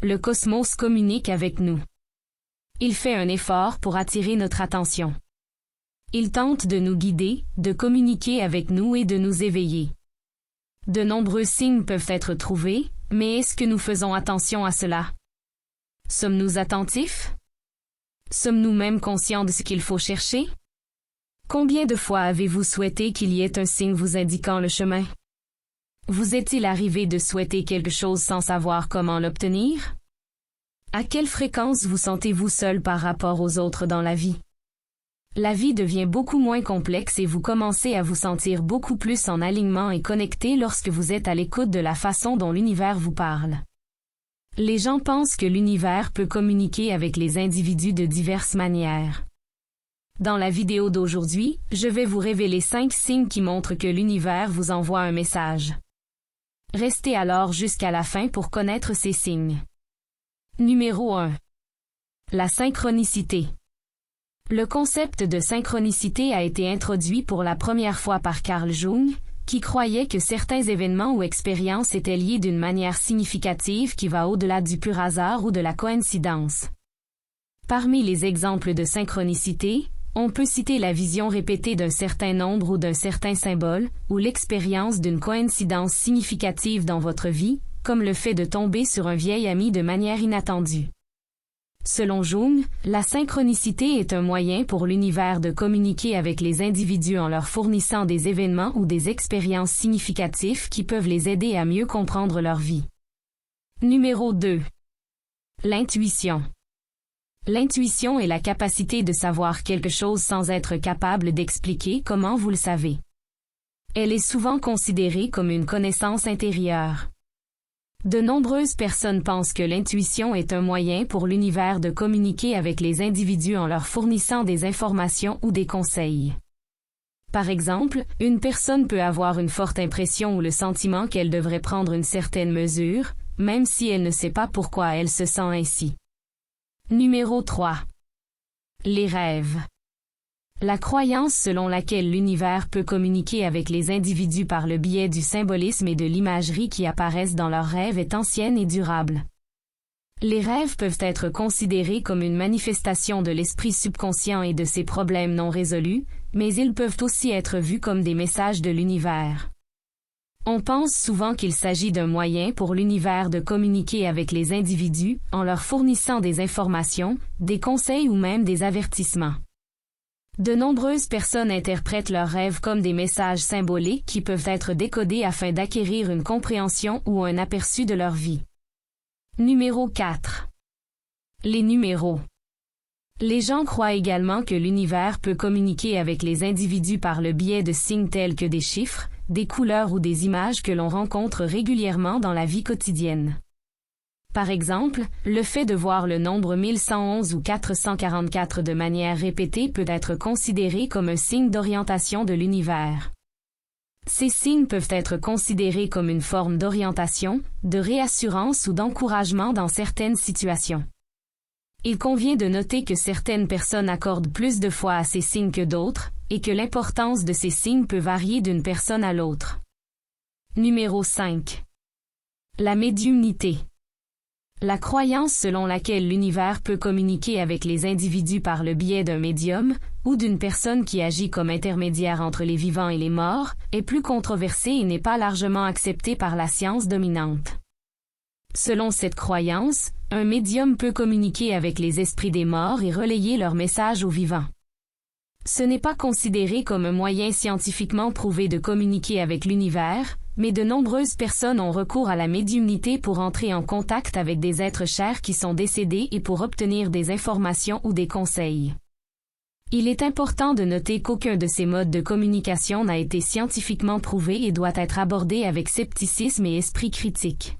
Le cosmos communique avec nous. Il fait un effort pour attirer notre attention. Il tente de nous guider, de communiquer avec nous et de nous éveiller. De nombreux signes peuvent être trouvés, mais est-ce que nous faisons attention à cela? Sommes-nous attentifs? Sommes-nous même conscients de ce qu'il faut chercher? Combien de fois avez-vous souhaité qu'il y ait un signe vous indiquant le chemin? Vous est-il arrivé de souhaiter quelque chose sans savoir comment l'obtenir? À quelle fréquence vous sentez-vous seul par rapport aux autres dans la vie? La vie devient beaucoup moins complexe et vous commencez à vous sentir beaucoup plus en alignement et connecté lorsque vous êtes à l'écoute de la façon dont l'univers vous parle. Les gens pensent que l'univers peut communiquer avec les individus de diverses manières. Dans la vidéo d'aujourd'hui, je vais vous révéler 5 signes qui montrent que l'univers vous envoie un message. Restez alors jusqu'à la fin pour connaître ces signes. Numéro 1. La synchronicité. Le concept de synchronicité a été introduit pour la première fois par Carl Jung, qui croyait que certains événements ou expériences étaient liés d'une manière significative qui va au-delà du pur hasard ou de la coïncidence. Parmi les exemples de synchronicité, on peut citer la vision répétée d'un certain nombre ou d'un certain symbole, ou l'expérience d'une coïncidence significative dans votre vie, comme le fait de tomber sur un vieil ami de manière inattendue. Selon Jung, la synchronicité est un moyen pour l'univers de communiquer avec les individus en leur fournissant des événements ou des expériences significatives qui peuvent les aider à mieux comprendre leur vie. Numéro 2. L'intuition. L'intuition est la capacité de savoir quelque chose sans être capable d'expliquer comment vous le savez. Elle est souvent considérée comme une connaissance intérieure. De nombreuses personnes pensent que l'intuition est un moyen pour l'univers de communiquer avec les individus en leur fournissant des informations ou des conseils. Par exemple, une personne peut avoir une forte impression ou le sentiment qu'elle devrait prendre une certaine mesure, même si elle ne sait pas pourquoi elle se sent ainsi. Numéro 3. Les rêves. La croyance selon laquelle l'univers peut communiquer avec les individus par le biais du symbolisme et de l'imagerie qui apparaissent dans leurs rêves est ancienne et durable. Les rêves peuvent être considérés comme une manifestation de l'esprit subconscient et de ses problèmes non résolus, mais ils peuvent aussi être vus comme des messages de l'univers. On pense souvent qu'il s'agit d'un moyen pour l'univers de communiquer avec les individus en leur fournissant des informations, des conseils ou même des avertissements. De nombreuses personnes interprètent leurs rêves comme des messages symboliques qui peuvent être décodés afin d'acquérir une compréhension ou un aperçu de leur vie. Numéro 4. Les numéros. Les gens croient également que l'univers peut communiquer avec les individus par le biais de signes tels que des chiffres, des couleurs ou des images que l'on rencontre régulièrement dans la vie quotidienne. Par exemple, le fait de voir le nombre 1111 ou 444 de manière répétée peut être considéré comme un signe d'orientation de l'univers. Ces signes peuvent être considérés comme une forme d'orientation, de réassurance ou d'encouragement dans certaines situations. Il convient de noter que certaines personnes accordent plus de foi à ces signes que d'autres, et que l'importance de ces signes peut varier d'une personne à l'autre. Numéro 5. La médiumnité. La croyance selon laquelle l'univers peut communiquer avec les individus par le biais d'un médium, ou d'une personne qui agit comme intermédiaire entre les vivants et les morts, est plus controversée et n'est pas largement acceptée par la science dominante. Selon cette croyance, un médium peut communiquer avec les esprits des morts et relayer leur message aux vivants. Ce n'est pas considéré comme un moyen scientifiquement prouvé de communiquer avec l'univers, mais de nombreuses personnes ont recours à la médiumnité pour entrer en contact avec des êtres chers qui sont décédés et pour obtenir des informations ou des conseils. Il est important de noter qu'aucun de ces modes de communication n'a été scientifiquement prouvé et doit être abordé avec scepticisme et esprit critique.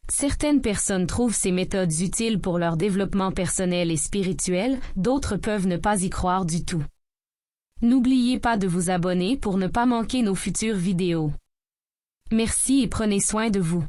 Certaines personnes trouvent ces méthodes utiles pour leur développement personnel et spirituel, d'autres peuvent ne pas y croire du tout. N'oubliez pas de vous abonner pour ne pas manquer nos futures vidéos. Merci et prenez soin de vous.